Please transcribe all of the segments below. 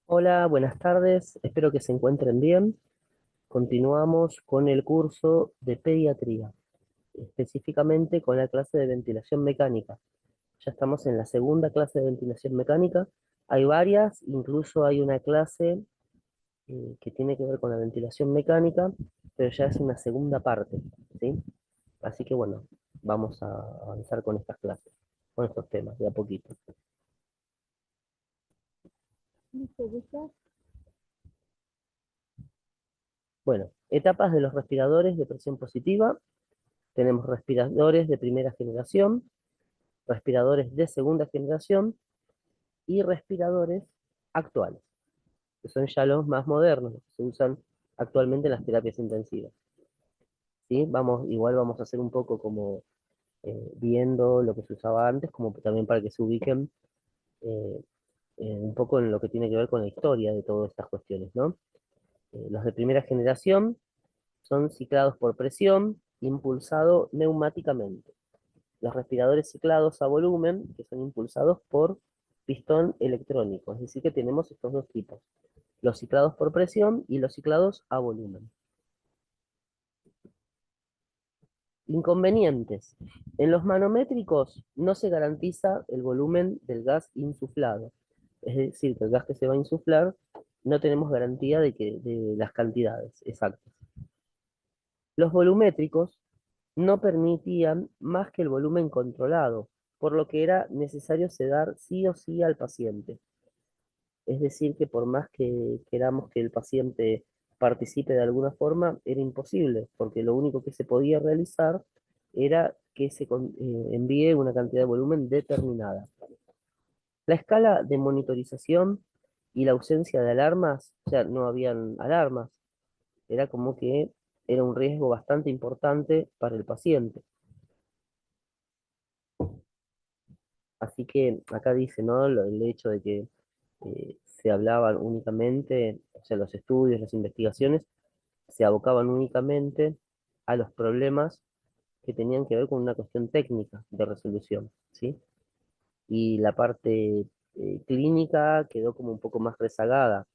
Hola, buenas tardes, espero que se encuentren bien. Continuamos con el curso de pediatría, específicamente con la clase de ventilación mecánica. Ya estamos en la segunda clase de ventilación mecánica. Hay varias, incluso hay una clase que tiene que ver con la ventilación mecánica, pero ya es una segunda parte, ¿sí? Así que bueno, vamos a avanzar con estas clases, con estos temas, de a poquito. Bueno, etapas de los respiradores de presión positiva. Tenemos respiradores de primera generación, respiradores de segunda generación y respiradores actuales, que son ya los más modernos, los que se usan actualmente en las terapias intensivas. ¿Sí? Igual vamos a hacer un poco como viendo lo que se usaba antes, como también para que se ubiquen eh, un poco en lo que tiene que ver con la historia de todas estas cuestiones, ¿no? Los de primera generación son ciclados por presión, impulsado neumáticamente. Los respiradores ciclados a volumen, que son impulsados por pistón electrónico, es decir, que tenemos estos dos tipos, los ciclados por presión y los ciclados a volumen. Inconvenientes. En los manométricos no se garantiza el volumen del gas insuflado, es decir, que el gas que se va a insuflar no tenemos garantía de las cantidades exactas. Los volumétricos no permitían más que el volumen controlado, por lo que era necesario sedar sí o sí al paciente. Es decir, que por más que queramos que el paciente participe de alguna forma, era imposible, porque lo único que se podía realizar era que envíe una cantidad de volumen determinada. La escala de monitorización y la ausencia de alarmas, o sea, no habían alarmas, era como que era un riesgo bastante importante para el paciente. Así que acá dice, ¿no? El hecho de que se hablaban únicamente, o sea, los estudios, las investigaciones, se abocaban únicamente a los problemas que tenían que ver con una cuestión técnica de resolución, ¿sí? Y la parte clínica quedó como un poco más rezagada.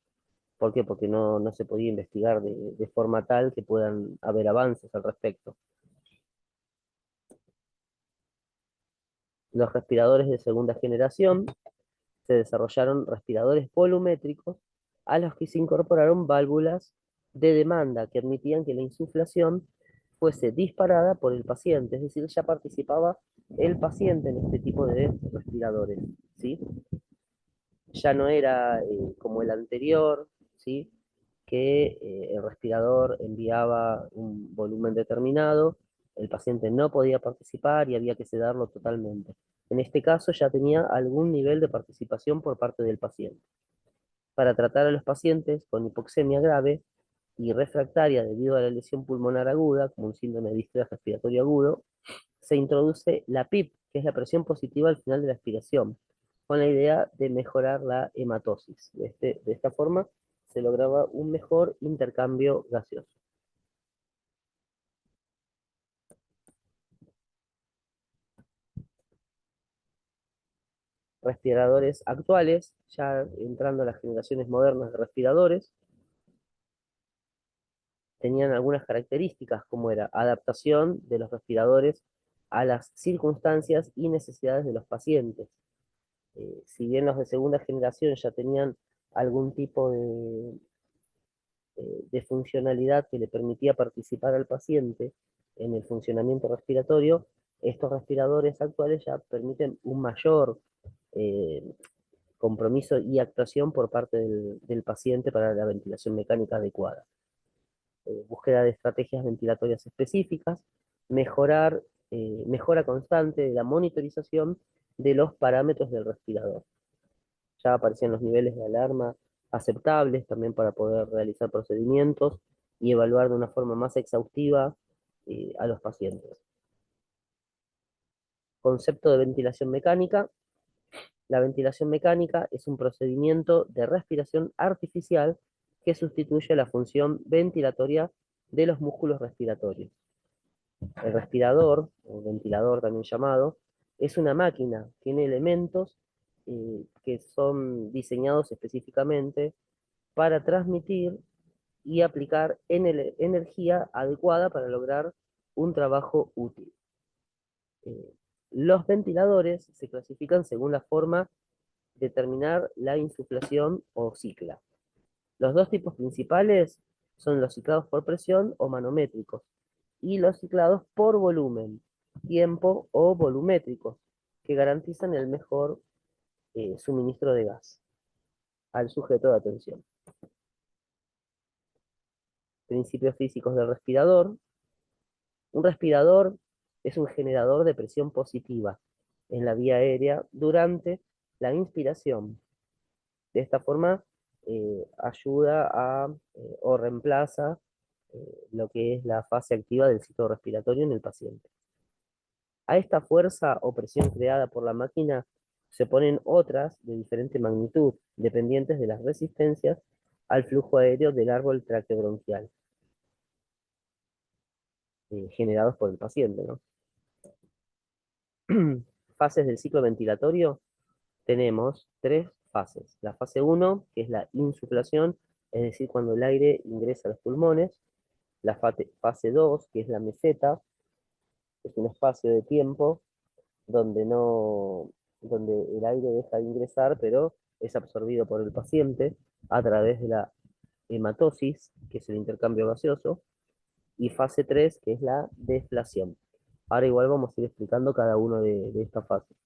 ¿Por qué? Porque no se podía investigar de forma tal que puedan haber avances al respecto. Los respiradores de segunda generación se desarrollaron respiradores volumétricos a los que se incorporaron válvulas de demanda que admitían que la insuflación fuese disparada por el paciente, es decir, ya participaba el paciente en este tipo de respiradores, ¿sí? Ya no era como el anterior, ¿sí? Que el respirador enviaba un volumen determinado, el paciente no podía participar y había que sedarlo totalmente. En este caso ya tenía algún nivel de participación por parte del paciente. Para tratar a los pacientes con hipoxemia grave y refractaria debido a la lesión pulmonar aguda, como un síndrome de distrés respiratorio agudo, se introduce la PIP, que es la presión positiva al final de la aspiración, con la idea de mejorar la hematosis. De esta forma se lograba un mejor intercambio gaseoso. Respiradores actuales, ya entrando a las generaciones modernas de respiradores, tenían algunas características, como era adaptación de los respiradores a las circunstancias y necesidades de los pacientes. Si bien los de segunda generación ya tenían algún tipo de funcionalidad que le permitía participar al paciente en el funcionamiento respiratorio, estos respiradores actuales ya permiten un mayor eh, compromiso y actuación por parte del paciente para la ventilación mecánica adecuada. Búsqueda de estrategias ventilatorias específicas, mejora constante de la monitorización de los parámetros del respirador. Ya aparecían los niveles de alarma aceptables también para poder realizar procedimientos y evaluar de una forma más exhaustiva a los pacientes. Concepto de ventilación mecánica. La ventilación mecánica es un procedimiento de respiración artificial que sustituye la función ventilatoria de los músculos respiratorios. El respirador, o ventilador también llamado, es una máquina, tiene elementos que son diseñados específicamente para transmitir y aplicar energía adecuada para lograr un trabajo útil. Eh, los ventiladores se clasifican según la forma de determinar la insuflación o cicla. Los dos tipos principales son los ciclados por presión o manométricos y los ciclados por volumen, tiempo o volumétricos, que garantizan el mejor suministro de gas al sujeto de atención. Principios físicos del respirador. Un respirador es un generador de presión positiva en la vía aérea durante la inspiración. De esta forma, ayuda a o reemplaza lo que es la fase activa del ciclo respiratorio en el paciente. A esta fuerza o presión creada por la máquina se ponen otras de diferente magnitud, dependientes de las resistencias al flujo aéreo del árbol traqueobronquial, generados por el paciente, ¿no? Fases del ciclo ventilatorio, tenemos tres fases. La fase 1, que es la insuflación, es decir, cuando el aire ingresa a los pulmones. La fase 2, que es la meseta, es un espacio de tiempo donde, no, donde el aire deja de ingresar, pero es absorbido por el paciente a través de la hematosis, que es el intercambio gaseoso, y fase 3, que es la deflación. Ahora igual vamos a ir explicando cada uno de estas fases.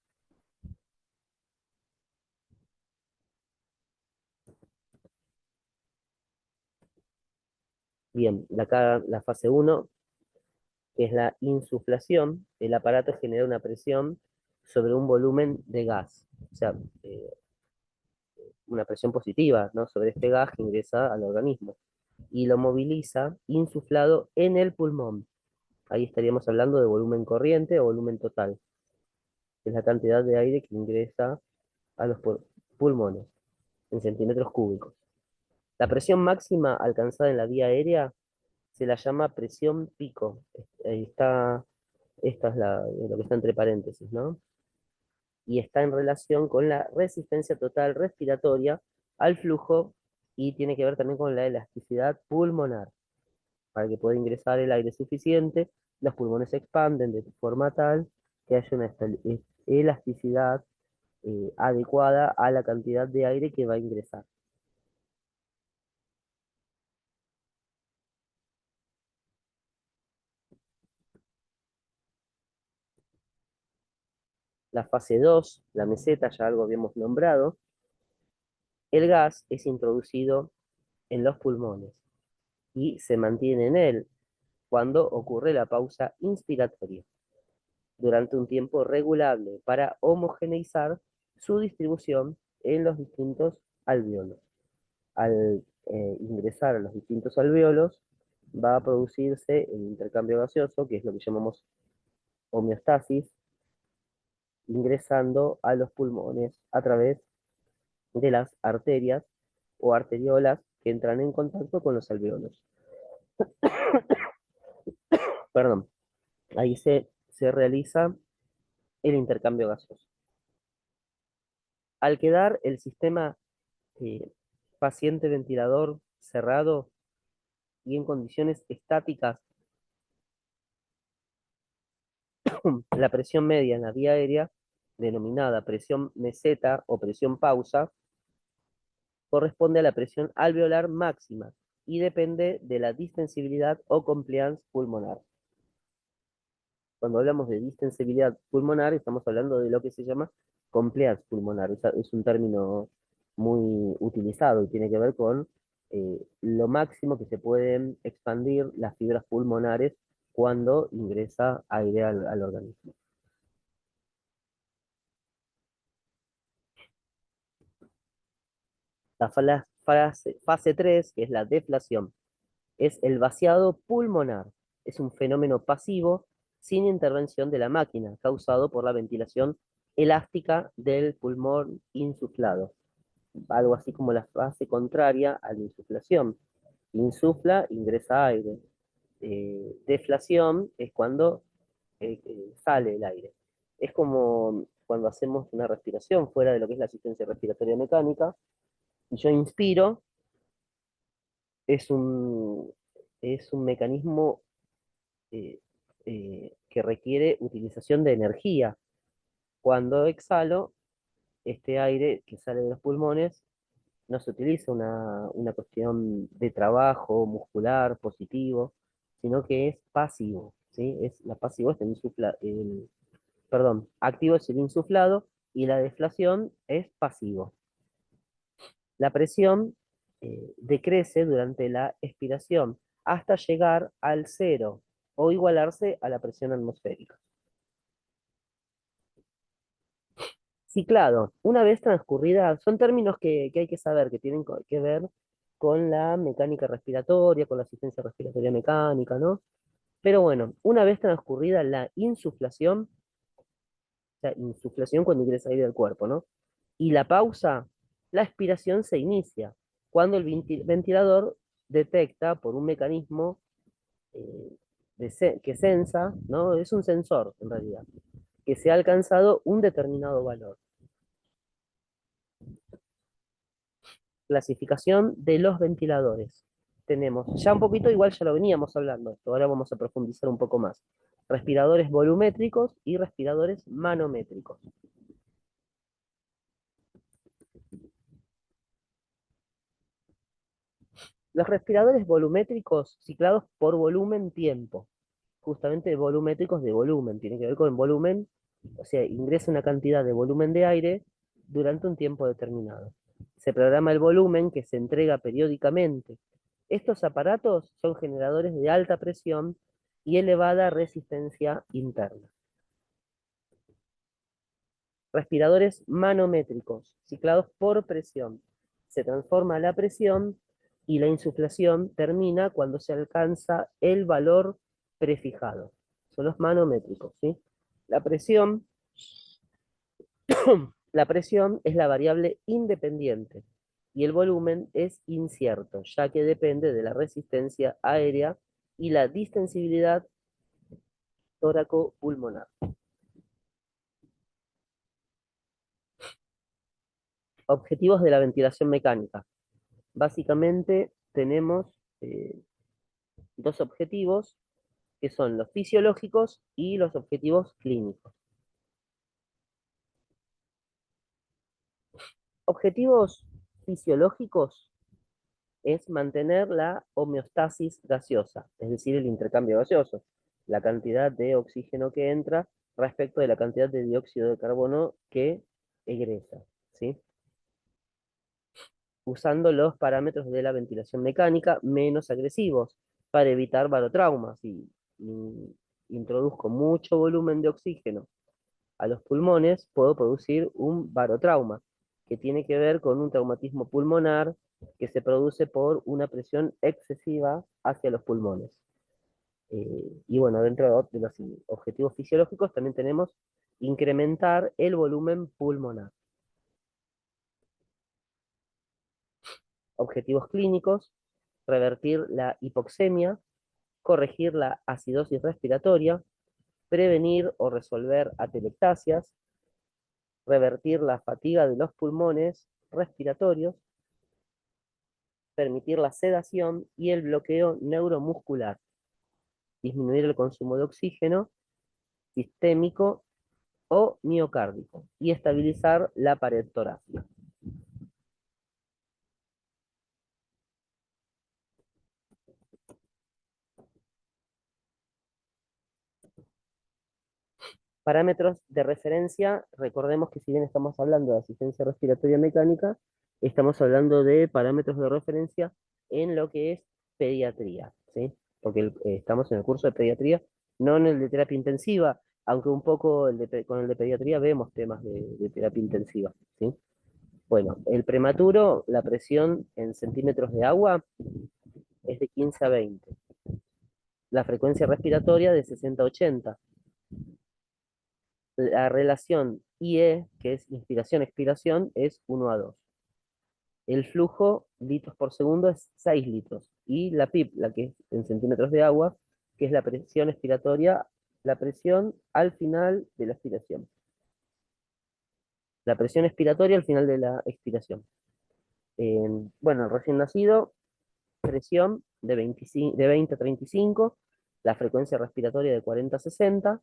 Bien, la fase 1, que es la insuflación, el aparato genera una presión sobre un volumen de gas, o sea, una presión positiva, ¿no?, sobre este gas que ingresa al organismo, y lo moviliza insuflado en el pulmón. Ahí estaríamos hablando de volumen corriente o volumen total, que es la cantidad de aire que ingresa a los pulmones, en centímetros cúbicos. La presión máxima alcanzada en la vía aérea se la llama presión pico. Ahí está, esta es lo que está entre paréntesis, ¿no? Y está en relación con la resistencia total respiratoria al flujo y tiene que ver también con la elasticidad pulmonar. Para que pueda ingresar el aire suficiente, los pulmones se expanden de forma tal que haya una elasticidad adecuada a la cantidad de aire que va a ingresar. La fase 2, la meseta, ya algo habíamos nombrado, el gas es introducido en los pulmones y se mantiene en él cuando ocurre la pausa inspiratoria, durante un tiempo regulable para homogeneizar su distribución en los distintos alvéolos. Al ingresar a los distintos alvéolos, va a producirse el intercambio gaseoso, que es lo que llamamos homeostasis, ingresando a los pulmones a través de las arterias o arteriolas que entran en contacto con los alvéolos. Perdón, ahí se realiza el intercambio gaseoso. Al quedar el sistema eh, paciente-ventilador cerrado y en condiciones estáticas, la presión media en la vía aérea, denominada presión meseta o presión pausa, corresponde a la presión alveolar máxima y depende de la distensibilidad o compliance pulmonar. Cuando hablamos de distensibilidad pulmonar, estamos hablando de lo que se llama compliance pulmonar. Es un término muy utilizado y tiene que ver con lo máximo que se pueden expandir las fibras pulmonares cuando ingresa aire al organismo. Fase 3, que es la deflación, es el vaciado pulmonar. Es un fenómeno pasivo sin intervención de la máquina, causado por la ventilación elástica del pulmón insuflado. Algo así como la fase contraria a la insuflación. Insufla, ingresa aire. Deflación es cuando sale el aire. Es como cuando hacemos una respiración fuera de lo que es la asistencia respiratoria mecánica, y yo inspiro, es un, es un mecanismo eh, que requiere utilización de energía. Cuando exhalo, este aire que sale de los pulmones no se utiliza una cuestión de trabajo muscular positivo, sino que es pasivo, ¿sí? La pasivo es perdón, activo es el insuflado y la deflación es pasivo. La presión decrece durante la expiración hasta llegar al cero o igualarse a la presión atmosférica. Ciclado, una vez transcurrida, son términos que hay que saber, que tienen que ver con la mecánica respiratoria, con la asistencia respiratoria mecánica, ¿no? Pero bueno, una vez transcurrida la insuflación, o sea, insuflación cuando ingresa aire al cuerpo, ¿no? Y la pausa, la expiración se inicia cuando el ventilador detecta por un mecanismo eh, que sensa, ¿no? Es un sensor en realidad, que se ha alcanzado un determinado valor. Clasificación de los ventiladores. Tenemos, ya un poquito igual ya lo veníamos hablando, ahora vamos a profundizar un poco más. Respiradores volumétricos y respiradores manométricos. Los respiradores volumétricos ciclados por volumen-tiempo. Justamente volumétricos de volumen, tiene que ver con volumen, o sea, ingresa una cantidad de volumen de aire durante un tiempo determinado. Se programa el volumen que se entrega periódicamente. Estos aparatos son generadores de alta presión y elevada resistencia interna. Respiradores manométricos, ciclados por presión. Se transforma la presión y la insuflación termina cuando se alcanza el valor prefijado. Son los manométricos, ¿sí? La presión, la presión es la variable independiente y el volumen es incierto, ya que depende de la resistencia aérea y la distensibilidad tóraco-pulmonar. Objetivos de la ventilación mecánica. Básicamente tenemos eh, dos objetivos que son los fisiológicos y los objetivos clínicos. Objetivos fisiológicos es mantener la homeostasis gaseosa, es decir, el intercambio gaseoso, la cantidad de oxígeno que entra respecto de la cantidad de dióxido de carbono que egresa, ¿sí? Usando los parámetros de la ventilación mecánica menos agresivos para evitar barotraumas. Si introduzco mucho volumen de oxígeno a los pulmones, puedo producir un barotrauma, que tiene que ver con un traumatismo pulmonar que se produce por una presión excesiva hacia los pulmones. Y bueno, dentro de los objetivos fisiológicos también tenemos incrementar el volumen pulmonar. Objetivos clínicos, revertir la hipoxemia, corregir la acidosis respiratoria, prevenir o resolver atelectasias, revertir la fatiga de los pulmones respiratorios, permitir la sedación y el bloqueo neuromuscular, disminuir el consumo de oxígeno sistémico o miocárdico y estabilizar la pared torácica. Parámetros de referencia, recordemos que si bien estamos hablando de asistencia respiratoria mecánica, estamos hablando de parámetros de referencia en lo que es pediatría, ¿sí? Porque estamos en el curso de pediatría, no en el de terapia intensiva, aunque un poco con el de pediatría vemos temas de terapia intensiva, ¿sí? Bueno, el prematuro, la presión en centímetros de agua es de 15 a 20. La frecuencia respiratoria de 60 a 80. La relación IE, que es inspiración-expiración, es 1 a 2. El flujo, litros por segundo, es 6 litros. Y la PIP, la que es en centímetros de agua, que es la presión expiratoria, la presión al final de la expiración. La presión expiratoria al final de la expiración. Bueno, el recién nacido, presión de 20 a 35, la frecuencia respiratoria de 40 a 60,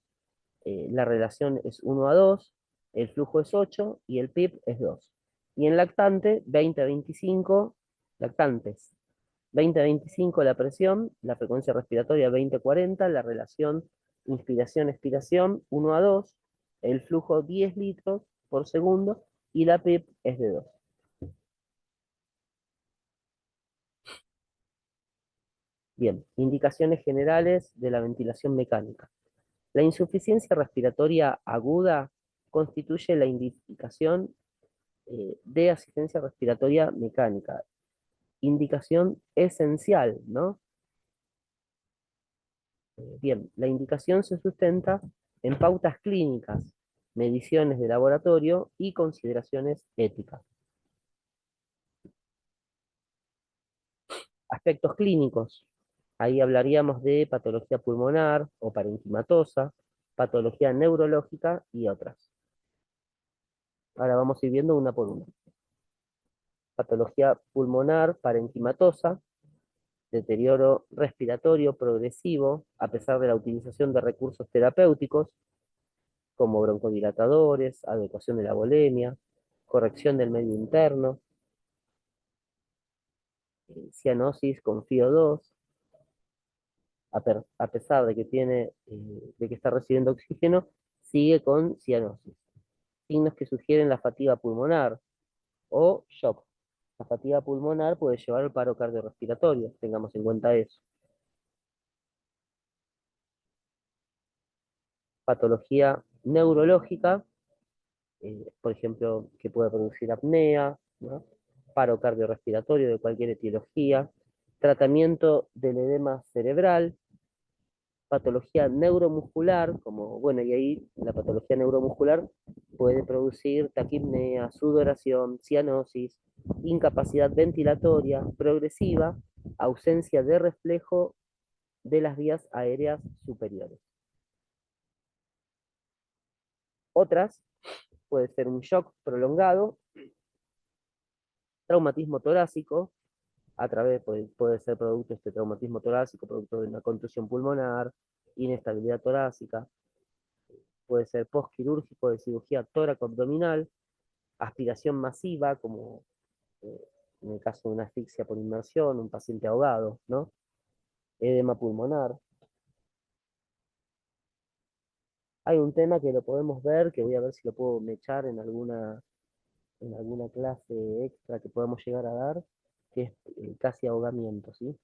la relación es 1 a 2, el flujo es 8 y el PIB es 2. Y en lactante, 20 a 25, lactantes, 20 a 25 la presión, la frecuencia respiratoria 20 a 40, la relación inspiración-expiración 1 a 2, el flujo 10 litros por segundo y la PIB es de 2. Bien, indicaciones generales de la ventilación mecánica. La insuficiencia respiratoria aguda constituye la indicación de asistencia respiratoria mecánica. Indicación esencial, ¿no? Bien, la indicación se sustenta en pautas clínicas, mediciones de laboratorio y consideraciones éticas. Aspectos clínicos. Ahí hablaríamos de patología pulmonar o parenquimatosa, patología neurológica y otras. Ahora vamos a ir viendo una por una. Patología pulmonar parenquimatosa, deterioro respiratorio progresivo a pesar de la utilización de recursos terapéuticos como broncodilatadores, adecuación de la volemia, corrección del medio interno, cianosis con FiO2, a pesar de que de que está recibiendo oxígeno, sigue con cianosis. Signos que sugieren la fatiga pulmonar o shock. La fatiga pulmonar puede llevar al paro cardiorrespiratorio, tengamos en cuenta eso. Patología neurológica, por ejemplo, que puede producir apnea, ¿no? Paro cardiorrespiratorio de cualquier etiología, tratamiento del edema cerebral, patología neuromuscular, como, bueno, y ahí la patología neuromuscular puede producir taquipnea, sudoración, cianosis, incapacidad ventilatoria progresiva, ausencia de reflejo de las vías aéreas superiores. Otras puede ser un shock prolongado, traumatismo torácico, puede ser producto de este traumatismo torácico, producto de una contusión pulmonar, inestabilidad torácica, puede ser postquirúrgico de cirugía tóraco-abdominal, aspiración masiva, como eh, en el caso de una asfixia por inmersión, un paciente ahogado, ¿no? Edema pulmonar. Hay un tema que lo podemos ver, que voy a ver si lo puedo mechar en alguna clase extra que podamos llegar a dar, que es casi ahogamiento, ¿sí?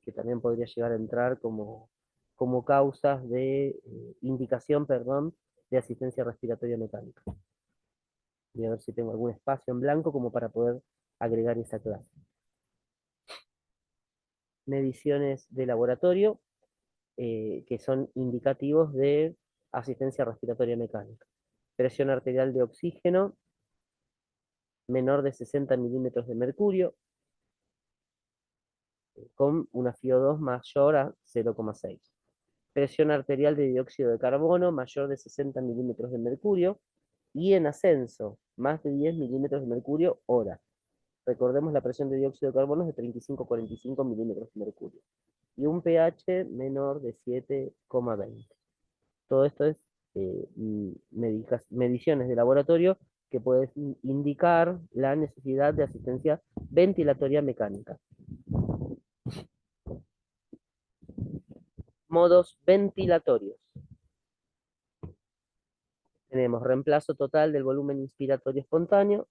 Que también podría llegar a entrar como causas de indicación, perdón, de asistencia respiratoria mecánica. Voy a ver si tengo algún espacio en blanco como para poder agregar esa clase. Mediciones de laboratorio que son indicativos de asistencia respiratoria mecánica. Presión arterial de oxígeno menor de 60 milímetros de mercurio, con una FiO2 mayor a 0,6. Presión arterial de dióxido de carbono mayor de 60 milímetros de mercurio y en ascenso, más de 10 milímetros de mercurio hora. Recordemos la presión de dióxido de carbono es de 35 a 45 milímetros de mercurio. Y un pH menor de 7,20. Todo esto es mediciones de laboratorio que pueden indicar la necesidad de asistencia ventilatoria mecánica. Modos ventilatorios. Tenemos reemplazo total del volumen inspiratorio espontáneo,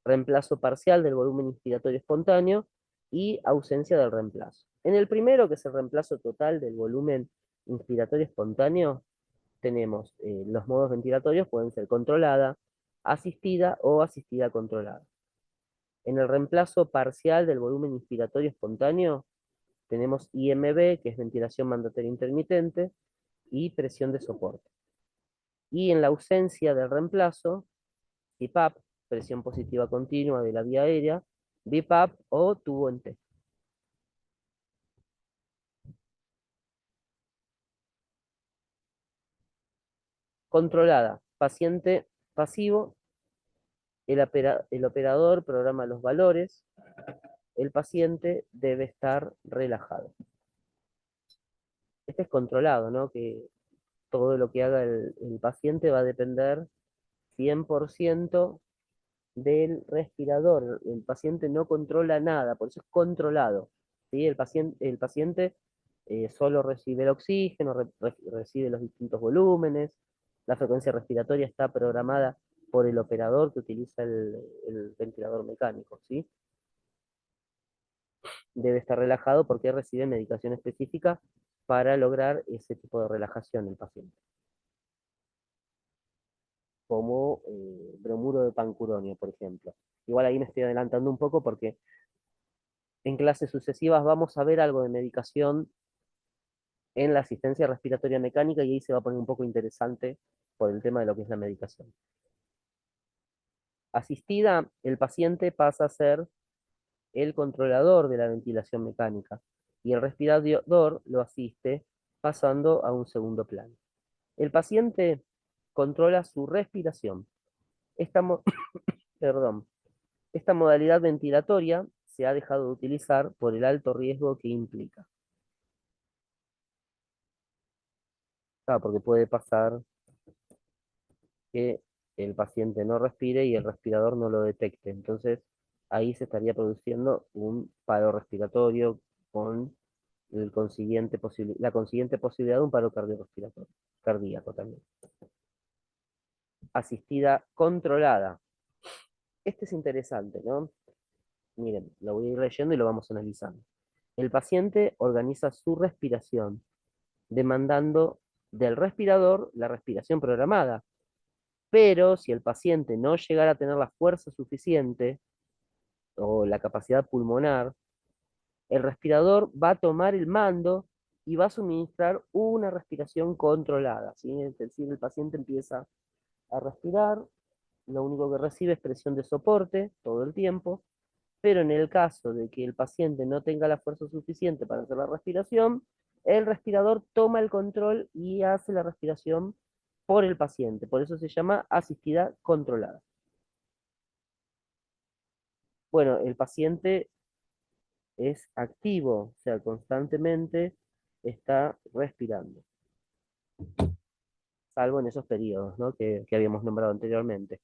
reemplazo parcial del volumen inspiratorio espontáneo y ausencia del reemplazo. En el primero, que es el reemplazo total del volumen inspiratorio espontáneo, tenemos los modos ventilatorios, pueden ser controlada, asistida o asistida controlada. En el reemplazo parcial del volumen inspiratorio espontáneo, tenemos IMB, que es ventilación mandatoria intermitente, y presión de soporte. Y en la ausencia del reemplazo, CPAP, presión positiva continua de la vía aérea, BiPAP o tubo en T. Controlada, paciente pasivo El operador programa los valores, el paciente debe estar relajado. Este es controlado, ¿no? Que todo lo que haga el paciente va a depender 100% del respirador. El paciente no controla nada, por eso es controlado. ¿Sí? El paciente solo recibe el oxígeno, recibe los distintos volúmenes, la frecuencia respiratoria está programada por el operador que utiliza el ventilador mecánico, ¿sí? Debe estar relajado porque recibe medicación específica para lograr ese tipo de relajación el paciente, como bromuro de pancuronio, por ejemplo. Igual ahí me estoy adelantando un poco porque en clases sucesivas vamos a ver algo de medicación en la asistencia respiratoria mecánica y ahí se va a poner un poco interesante por el tema de lo que es la medicación. Asistida, el paciente pasa a ser el controlador de la ventilación mecánica y el respirador lo asiste pasando a un segundo plano. El paciente controla su respiración. Esta, perdón, esta modalidad ventilatoria se ha dejado de utilizar por el alto riesgo que implica. Claro, porque puede pasar que el paciente no respire y el respirador no lo detecte. Entonces, ahí se estaría produciendo un paro respiratorio con la consiguiente posibilidad de un paro cardiorrespiratorio, cardíaco también. Asistida controlada. Este es interesante, ¿no? Miren, lo voy a ir leyendo y lo vamos analizando. El paciente organiza su respiración, demandando del respirador la respiración programada. Pero si el paciente no llegara a tener la fuerza suficiente o la capacidad pulmonar, el respirador va a tomar el mando y va a suministrar una respiración controlada, ¿sí? Es decir, el paciente empieza a respirar, lo único que recibe es presión de soporte todo el tiempo, pero en el caso de que el paciente no tenga la fuerza suficiente para hacer la respiración, el respirador toma el control y hace la respiración por el paciente. Por eso se llama asistida controlada. Bueno, el paciente es activo, o sea, constantemente está respirando, salvo en esos periodos, ¿no? que habíamos nombrado anteriormente.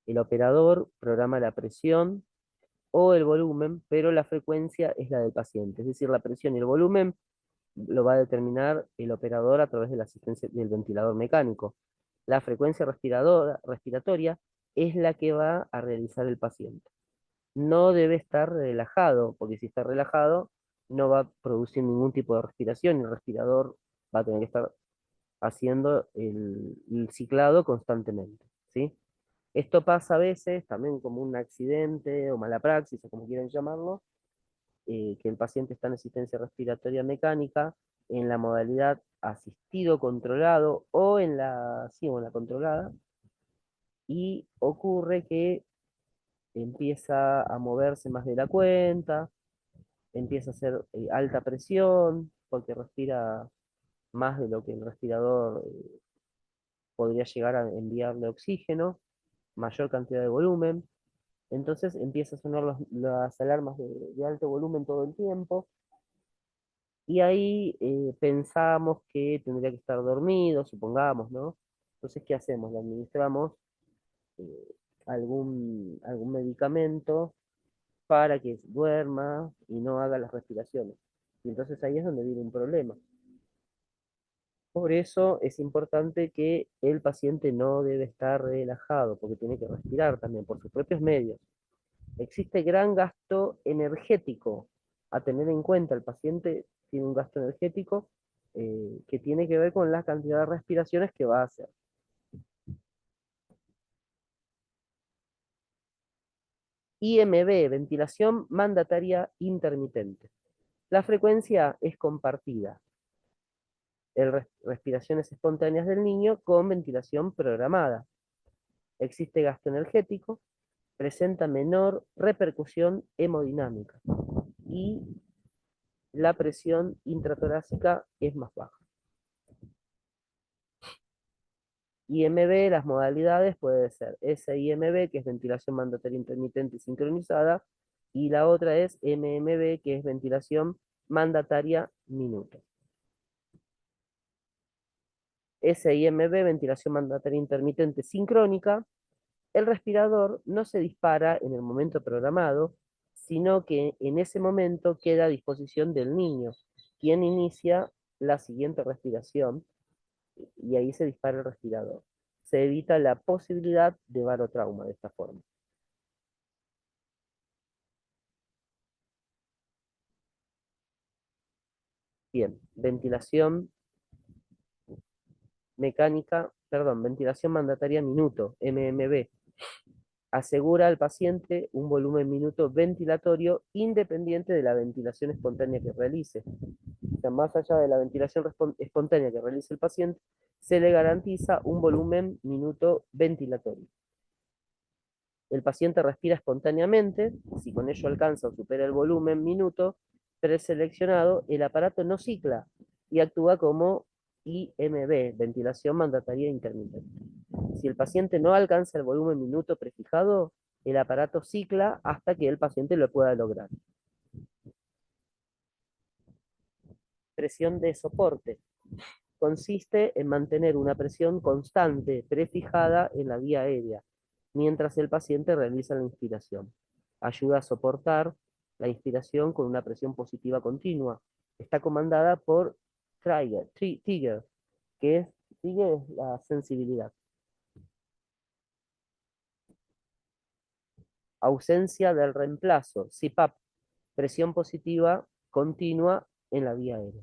El operador programa la presión o el volumen, pero la frecuencia es la del paciente. Es decir, la presión y el volumen lo va a determinar el operador a través de la asistencia del ventilador mecánico. La frecuencia respiratoria es la que va a realizar el paciente. No debe estar relajado, porque si está relajado no va a producir ningún tipo de respiración y el respirador va a tener que estar haciendo el ciclado constantemente, ¿sí? Esto pasa a veces también como un accidente o mala praxis, o como quieran llamarlo, que el paciente está en asistencia respiratoria mecánica en la modalidad asistido controlado o sí, o en la controlada, y ocurre que empieza a moverse más de la cuenta, empieza a hacer alta presión, porque respira más de lo que el respirador podría llegar a enviarle oxígeno, mayor cantidad de volumen. Entonces empieza a sonar las alarmas de alto volumen todo el tiempo. Y ahí pensamos que tendría que estar dormido, supongamos, ¿no? Entonces, ¿qué hacemos? Le administramos eh, algún medicamento para que duerma y no haga las respiraciones. Y entonces ahí es donde viene un problema. Por eso es importante que el paciente no debe estar relajado, porque tiene que respirar también por sus propios medios. Existe gran gasto energético a tener en cuenta. El paciente tiene un gasto energético que tiene que ver con la cantidad de respiraciones que va a hacer. IMB, ventilación mandataria intermitente. La frecuencia es compartida. Respiraciones espontáneas del niño con ventilación programada. Existe gasto energético, presenta menor repercusión hemodinámica y la presión intratorácica es más baja. IMB, las modalidades puede ser SIMB, que es ventilación mandatoria intermitente y sincronizada, y la otra es MMB, que es ventilación mandataria minuto. SIMB, ventilación mandataria intermitente sincrónica, el respirador no se dispara en el momento programado, sino que en ese momento queda a disposición del niño, quien inicia la siguiente respiración, y ahí se dispara el respirador. Se evita la posibilidad de barotrauma de esta forma. Bien, ventilación mecánica, perdón, ventilación mandataria minuto, MMB. Asegura al paciente un volumen minuto ventilatorio independiente de la ventilación espontánea que realice. O sea, más allá de la ventilación espontánea que realice el paciente, se le garantiza un volumen minuto ventilatorio. El paciente respira espontáneamente, si con ello alcanza o supera el volumen minuto preseleccionado, el aparato no cicla y actúa como IMB, ventilación mandataria intermitente. Si el paciente no alcanza el volumen minuto prefijado, el aparato cicla hasta que el paciente lo pueda lograr. Presión de soporte. Consiste en mantener una presión constante prefijada en la vía aérea, mientras el paciente realiza la inspiración. Ayuda a soportar la inspiración con una presión positiva continua. Está comandada por Trigger, Trigger es la sensibilidad. Ausencia del reemplazo, CPAP, presión positiva continua en la vía aérea.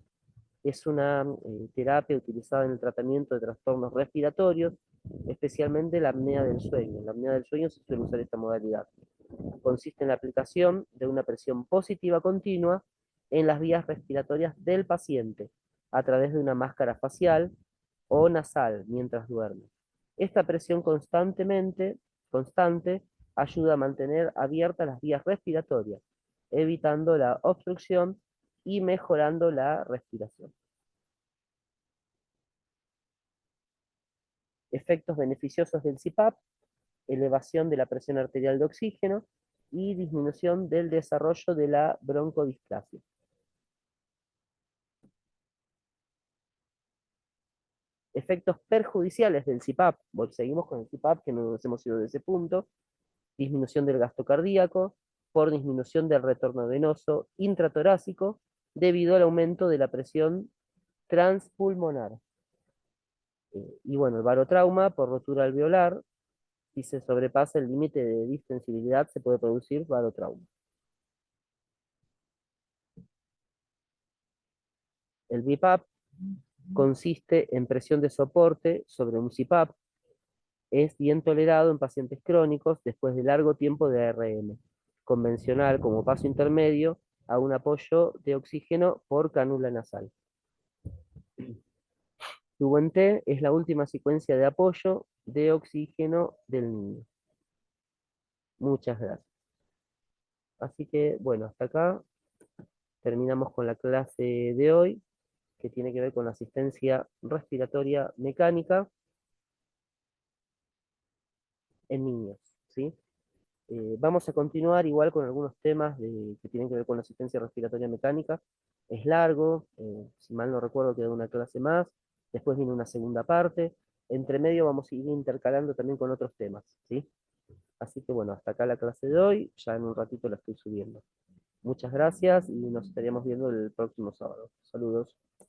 Es una terapia utilizada en el tratamiento de trastornos respiratorios, especialmente la apnea del sueño. En la apnea del sueño se suele usar esta modalidad. Consiste en la aplicación de una presión positiva continua en las vías respiratorias del paciente, a través de una máscara facial o nasal mientras duerme. Esta presión constante ayuda a mantener abiertas las vías respiratorias, evitando la obstrucción y mejorando la respiración. Efectos beneficiosos del CPAP: elevación de la presión arterial de oxígeno y disminución del desarrollo de la broncodisplasia. Efectos perjudiciales del CPAP: seguimos con el CPAP, que no nos hemos ido de ese punto. Disminución del gasto cardíaco por disminución del retorno venoso intratorácico debido al aumento de la presión transpulmonar. Y bueno, el barotrauma por rotura alveolar. Si se sobrepasa el límite de distensibilidad, se puede producir barotrauma. El BiPAP consiste en presión de soporte sobre un CPAP. Es bien tolerado en pacientes crónicos después de largo tiempo de ARM. Convencional como paso intermedio a un apoyo de oxígeno por cánula nasal. Tubo en T es la última secuencia de apoyo de oxígeno del niño. Muchas gracias. Así que, bueno, hasta acá terminamos con la clase de hoy, que tiene que ver con la asistencia respiratoria mecánica en niños, ¿sí? Vamos a continuar igual con algunos temas que tienen que ver con la asistencia respiratoria mecánica. Es largo, si mal no recuerdo queda una clase más, después viene una segunda parte, entre medio vamos a ir intercalando también con otros temas, ¿sí? Así que bueno, hasta acá la clase de hoy, ya en un ratito la estoy subiendo. Muchas gracias y nos estaríamos viendo el próximo sábado. Saludos.